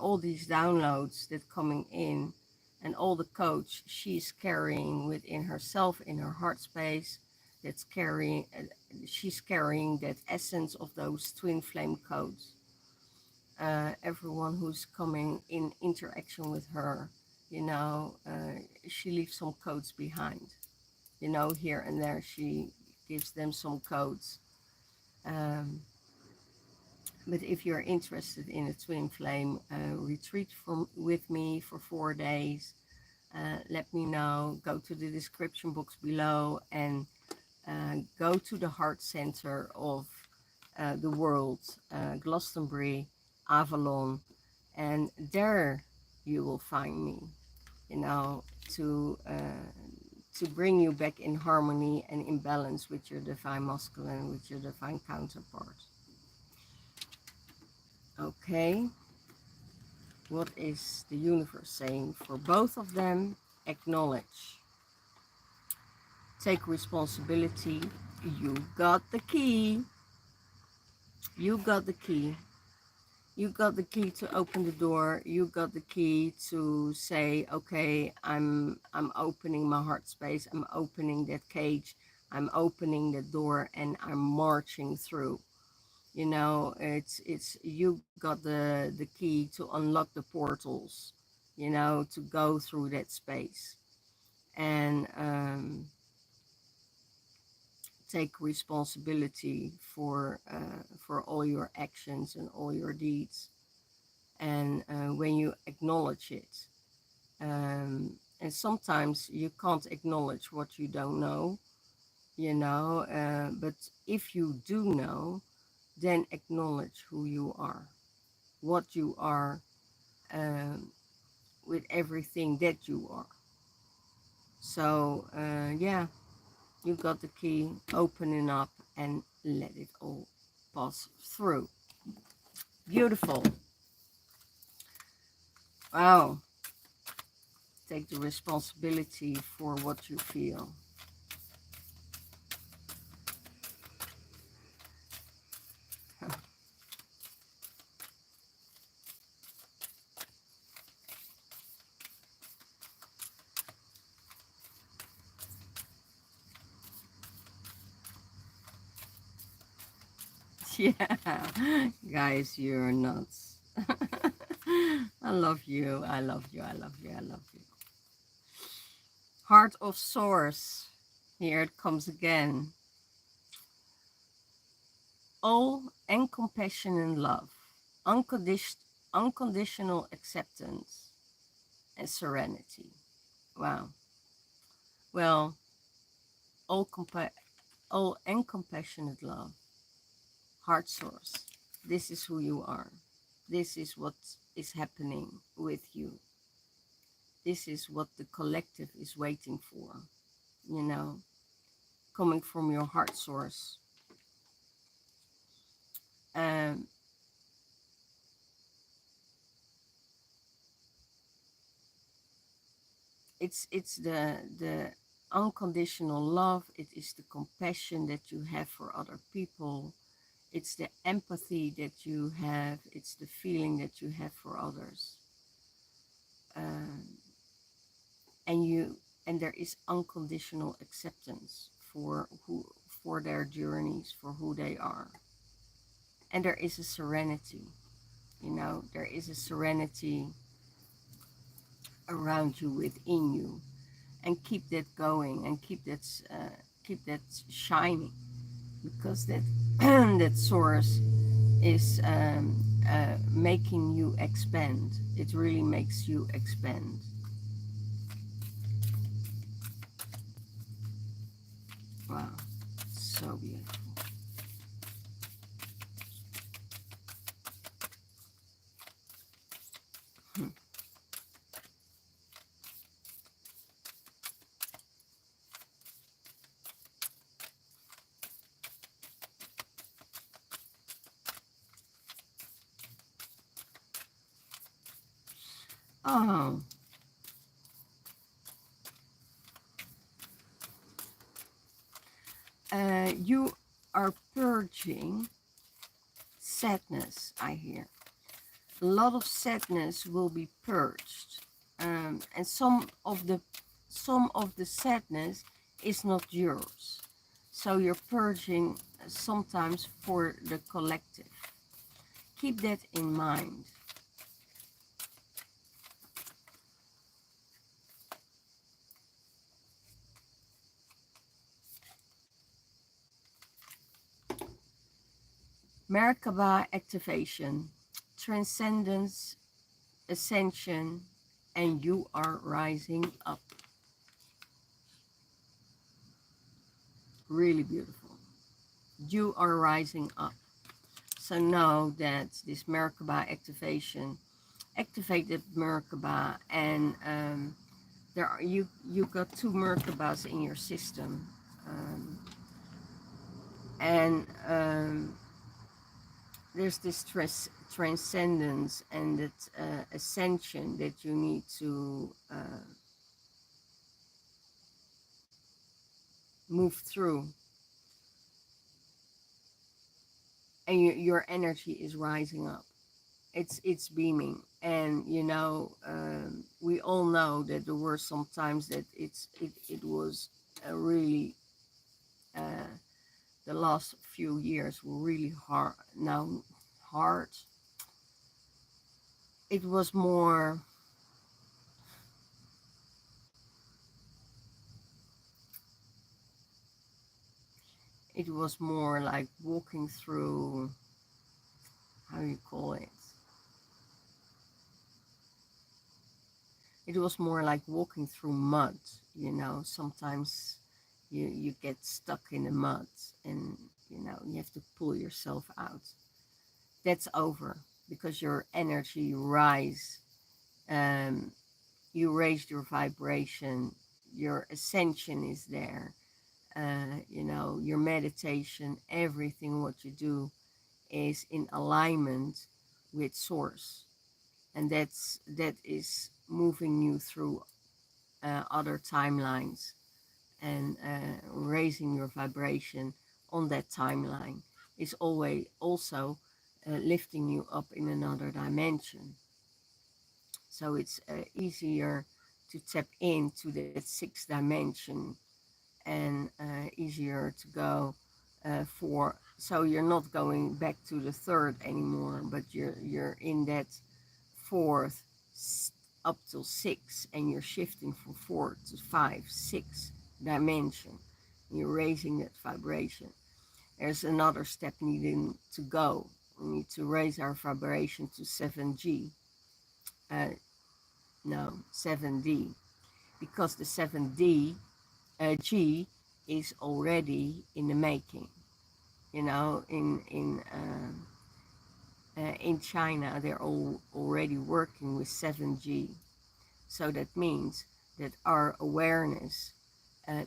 all these downloads that coming in, and all the codes she's carrying within herself in her heart space, that's carrying she's carrying that essence of those twin flame codes. Everyone who's coming in interaction with her, you know, she leaves some codes behind, you know, here and there she gives them some codes. But if you're interested in a twin flame retreat with me for 4 days, let me know. Go to the description box below and go to the heart center of the world, Glastonbury, Avalon, and there you will find me, you know, to bring you back in harmony and in balance with your divine masculine, with your divine counterpart. Okay, what is the universe saying for both of them? Acknowledge. Take responsibility. You got the key. You got the key. You got the key to open the door. You got the key to say, okay, I'm opening my heart space. I'm opening that cage. I'm opening the door and I'm marching through. You know, it's you got the key to unlock the portals, you know, to go through that space, and take responsibility for all your actions and all your deeds. And when you acknowledge it, and sometimes you can't acknowledge what you don't know, you know, but if you do know, then acknowledge who you are, what you are, with everything that you are. So yeah, you got the key. Open it up and let it all pass through. Beautiful. Wow. Take the responsibility for what you feel. Yeah, guys, you're nuts. I love you. I love you. I love you. I love you. Heart of Source. Here it comes again. All and compassion and love. Unconditional acceptance and serenity. Wow. Well, all and compassionate love. Heart source. This is who you are. This is what is happening with you. This is what the collective is waiting for, you know, coming from your heart source. It's the unconditional love. It is the compassion that you have for other people. It's the empathy that you have. It's the feeling that you have for others. Um, and you and there is unconditional acceptance for their journeys, for who they are. And there is a serenity, there is a serenity around you, within you, and keep that going, and keep that shining, because that that source is making you expand. It really makes you expand. Wow, so beautiful. Hmm. Oh, you are purging sadness, I hear. A lot of sadness will be purged, and some of the sadness is not yours. So you're purging sometimes for the collective. Keep that in mind. Merkaba activation, transcendence, ascension, and you are rising up. Really beautiful. You are rising up. So know that this Merkaba activation, activated Merkaba, and you got 2 Merkabas in your system, and there's this transcendence and that ascension that you need to move through, and your energy is rising up. It's beaming, and we all know that there were some times that it was really the last few years were really hard. Now hard. It was more. It was more like walking through, how you call it? It was more like walking through mud, Sometimes you get stuck in the mud, and, you have to pull yourself out. That's over, because your energy um, you raised your vibration, your ascension is there, your meditation, everything what you do is in alignment with source, and that is moving you through other timelines, and raising your vibration on that timeline is always also lifting you up in another dimension. So it's easier to tap into that 6th dimension, and easier to go for. So you're not going back to the 3rd anymore, but you're in that 4th up till 6, and you're shifting from 4 to 5, 6 dimension. You're raising that vibration. There's another step needing to go. We need to raise our vibration to 7G. No, 7D, because the 7D G is already in the making. In China, they're all already working with 7G. So that means that our awareness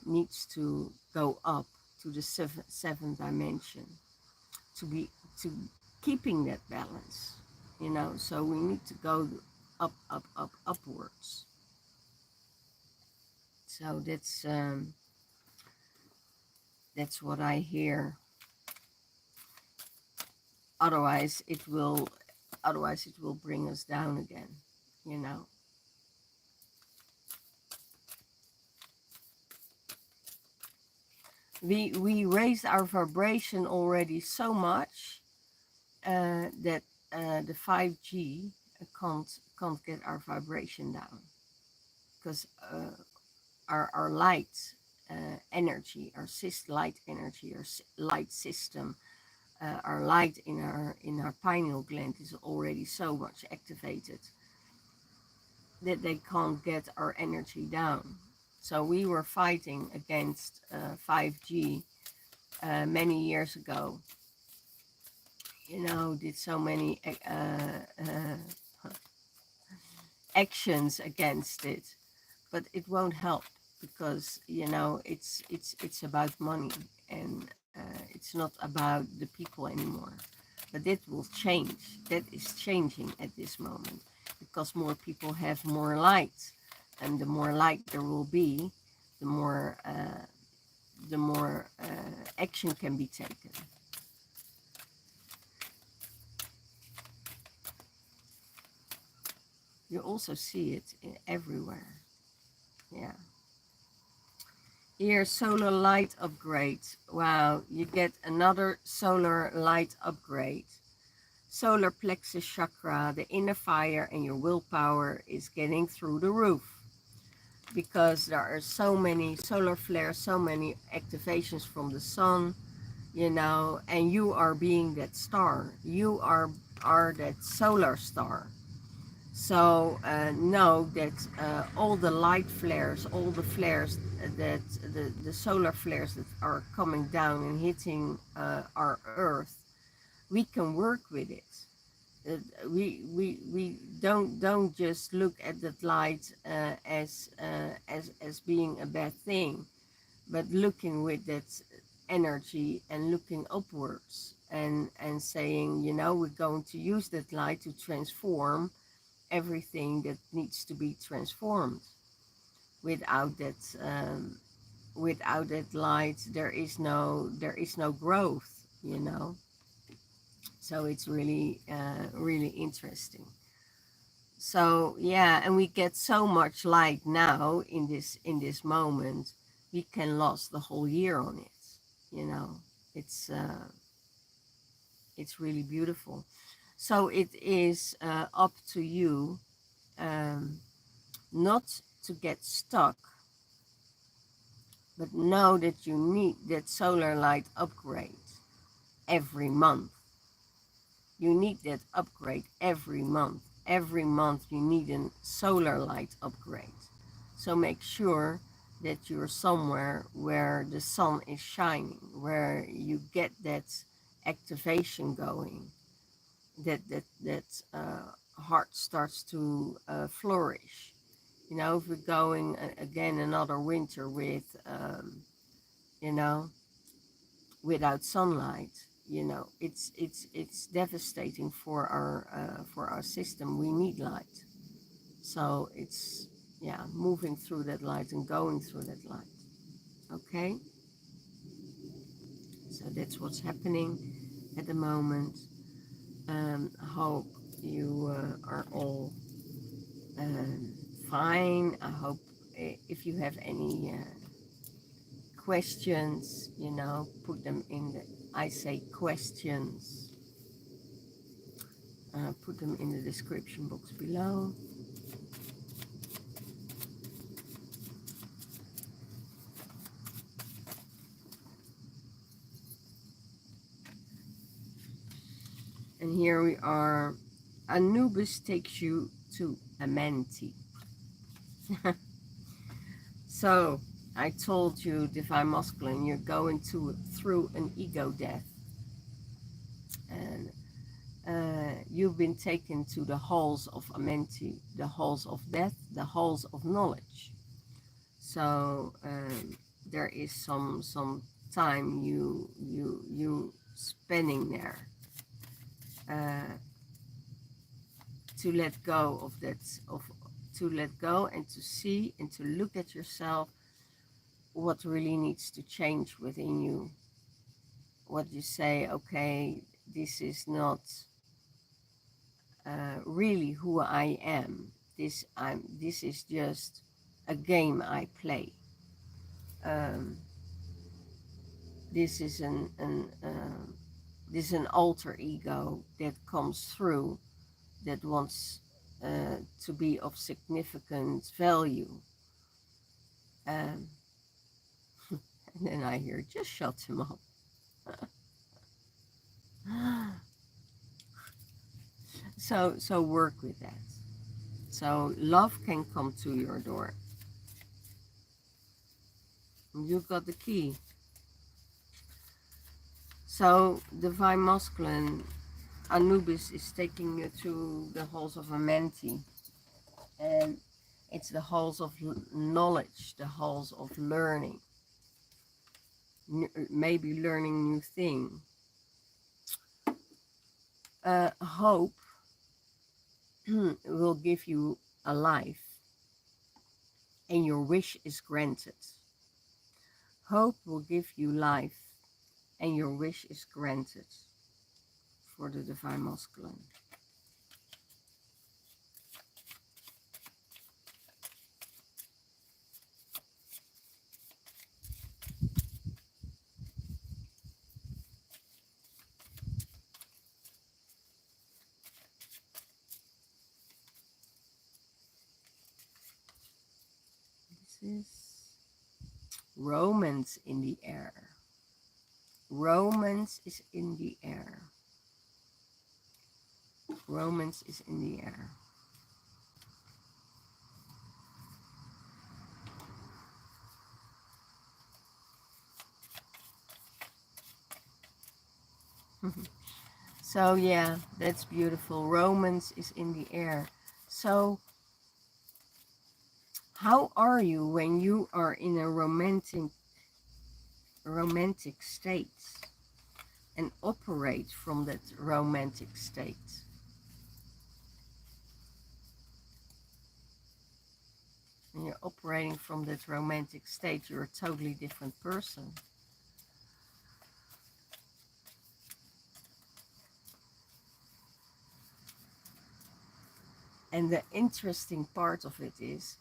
needs to go up to the seventh dimension to keeping that balance. So we need to go up, upwards. So that's what I hear. otherwise it will bring us down again, you know. We raised our vibration already so much that the 5G can't get our vibration down, because our light energy, our light energy, our light system, our light in our pineal gland is already so much activated that they can't get our energy down. So we were fighting against 5G many years ago. You know, did so many actions against it, but it won't help, because you know it's about money, and it's not about the people anymore. But that will change. That is changing at this moment, because more people have more light, and the more light there will be, the more action can be taken. You also see it everywhere. Yeah. Here, solar light upgrade. Wow, you get another solar light upgrade. Solar plexus chakra, the inner fire and your willpower is getting through the roof, because there are so many solar flares, so many activations from the sun, you know, and you are being that star. You are that solar star. So know that all the light flares, all the flares that the solar flares that are coming down and hitting our Earth, we can work with it. We don't just look at that light as being a bad thing, but looking with that energy and looking upwards, and saying, you know, we're going to use that light to transform everything that needs to be transformed. Without that light, there is no growth, you know. So it's really really interesting. So yeah, and we get so much light now in this moment. We can last the whole year on it, you know. It's really beautiful. So it is up to you, um, not to get stuck, but know that you need that solar light upgrade every month. You need that upgrade every month. Every month you need a solar light upgrade. So make sure that you're somewhere where the sun is shining, where you get that activation going, that heart starts to flourish. You know, if we're going again another winter with, you know, without sunlight, you know, it's devastating for our system. We need light. So it's, yeah, moving through that light and going through that light. Okay, so that's what's happening at the moment. I hope you are all fine. I hope if you have any questions, you know, put them in the, I say questions, put them in the description box below. And here we are. Anubis takes you to Amenti. So I told you, Divine Masculine, you're going through an ego death, and you've been taken to the halls of Amenti, the halls of death, the halls of knowledge. So there is some time you spending there to let go of that, to let go and to see and to look at yourself, what really needs to change within you. What you say, okay, this is not really who I am. This is just a game I play. Um, this is this is an alter ego that comes through, that wants to be of significant value. Um, and then I hear, just shut him up. So work with that. So love can come to your door. You've got the key. So divine masculine, Anubis is taking you to the halls of Amenti, and it's the halls of knowledge, the halls of learning, maybe learning new thing. Hope will give you a life, and your wish is granted. Hope will give you life, and your wish is granted for the divine masculine. This is romance in the air. Romance is in the air. Romance is in the air. So yeah, that's beautiful. Romance is in the air. So how are you when you are in a romantic state and operate from that romantic state? When you're operating from that romantic state, you're a totally different person. And the interesting part of it is,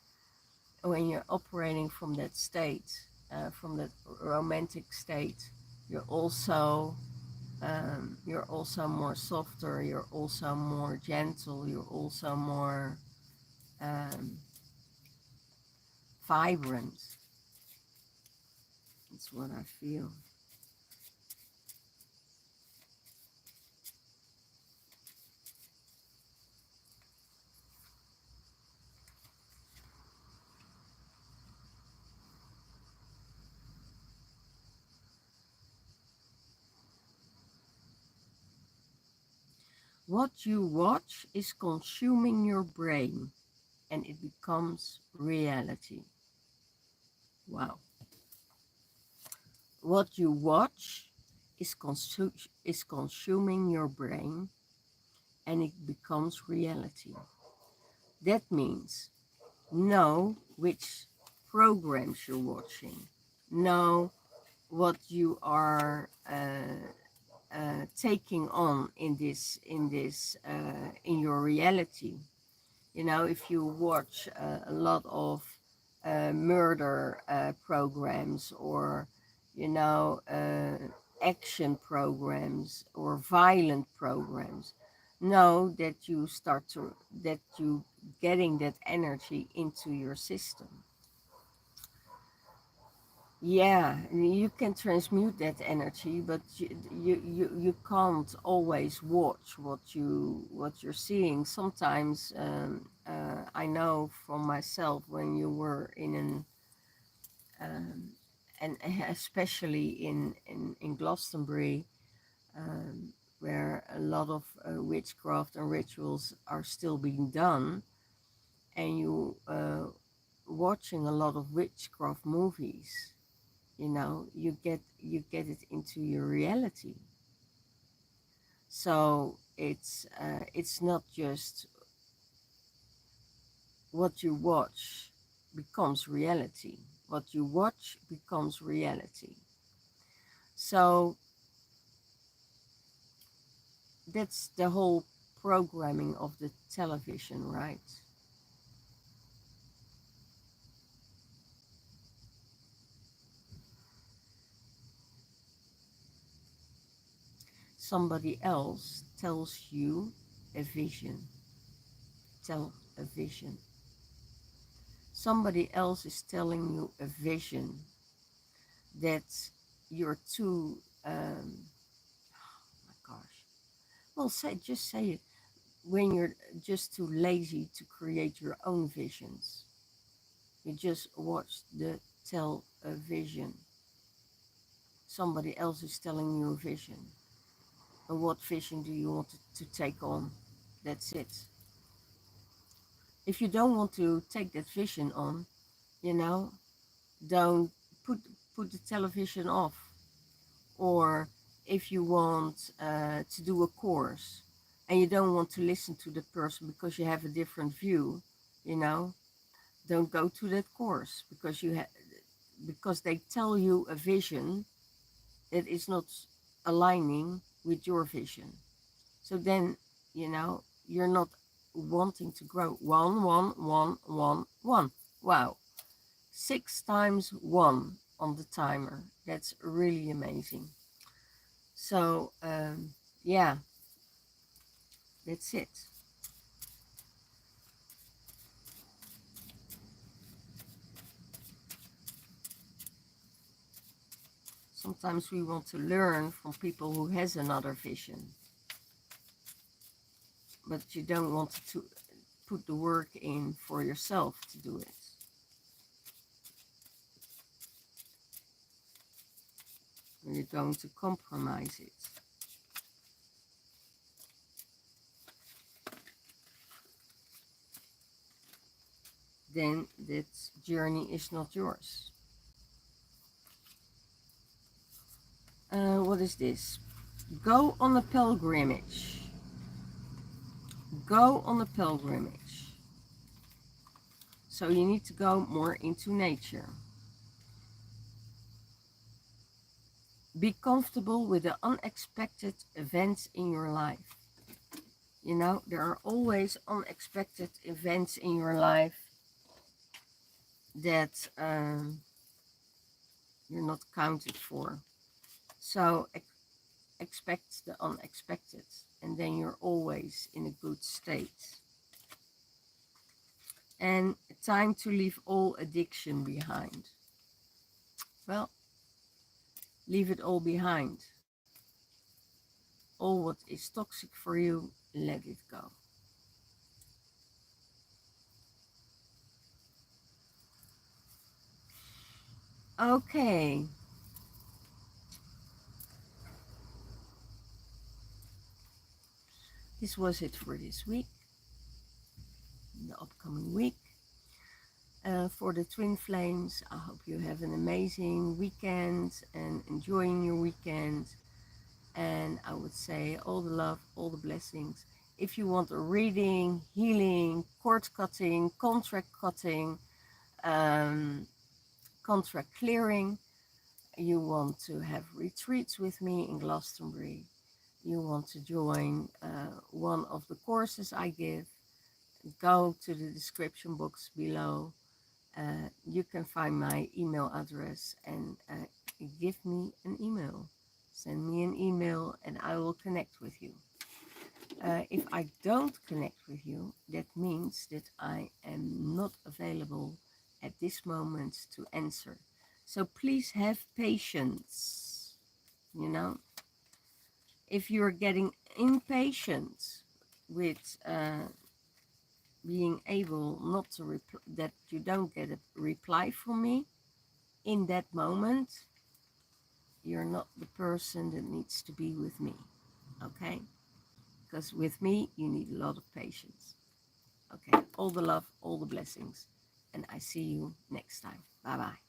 when you're operating from that state, from that romantic state, you're also more softer, you're also more gentle, you're also more vibrant. That's what I feel. What you watch is consuming your brain, and it becomes reality. Wow. What you watch is consuming your brain, and it becomes reality. That means know which programs you're watching, know what you are taking on in your reality. You know, if you watch a lot of murder programs, or action programs or violent programs, know that you getting that energy into your system. Yeah, and you can transmute that energy, but you can't always watch what you're seeing. Sometimes I know from myself, when you were in and especially in Glastonbury, where a lot of witchcraft and rituals are still being done, and you watching a lot of witchcraft movies, you get it into your reality. So it's not just what you watch becomes reality. What you watch becomes reality. So that's the whole programming of the television, right? Somebody else tells you a vision. Tell a vision. Somebody else is telling you a vision that you're too, oh my gosh. Well, just say it. When you're just too lazy to create your own visions, you just watch the television. Somebody else is telling you a vision. And what vision do you want to take on? That's it. If you don't want to take that vision on, you know, don't put put the television off. Or if you want to do a course and you don't want to listen to the person because you have a different view, you know, don't go to that course because because they tell you a vision that is not aligning with your vision. So then, you know, you're not wanting to grow. One, one, one, one, one. Wow. 6 times 1 on the timer. That's really amazing. So, yeah, that's it. Sometimes we want to learn from people who has another vision, but you don't want to put the work in for yourself to do it. You're going to compromise it. Then that journey is not yours. What is this? Go on a pilgrimage. Go on a pilgrimage. So you need to go more into nature. Be comfortable with the unexpected events in your life. You know, there are always unexpected events in your life that you're not counted for. So expect the unexpected, and then you're always in a good state. And time to leave all addiction behind. Well, leave it all behind. All what is toxic for you, let it go. Okay. This was it for this week. The upcoming week. For the twin flames, I hope you have an amazing weekend and enjoying your weekend. And I would say all the love, all the blessings. If you want a reading, healing, cord cutting, contract cutting, contract clearing, you want to have retreats with me in Glastonbury, you want to join one of the courses I give, go to the description box below. You can find my email address and give me an email. Send me an email and I will connect with you. If I don't connect with you, that means that I am not available at this moment to answer. So please have patience, you know. If you're getting impatient with being able not to that you don't get a reply from me in that moment, you're not the person that needs to be with me, okay? Because with me you need a lot of patience. Okay, all the love, all the blessings, and I see you next time. Bye bye.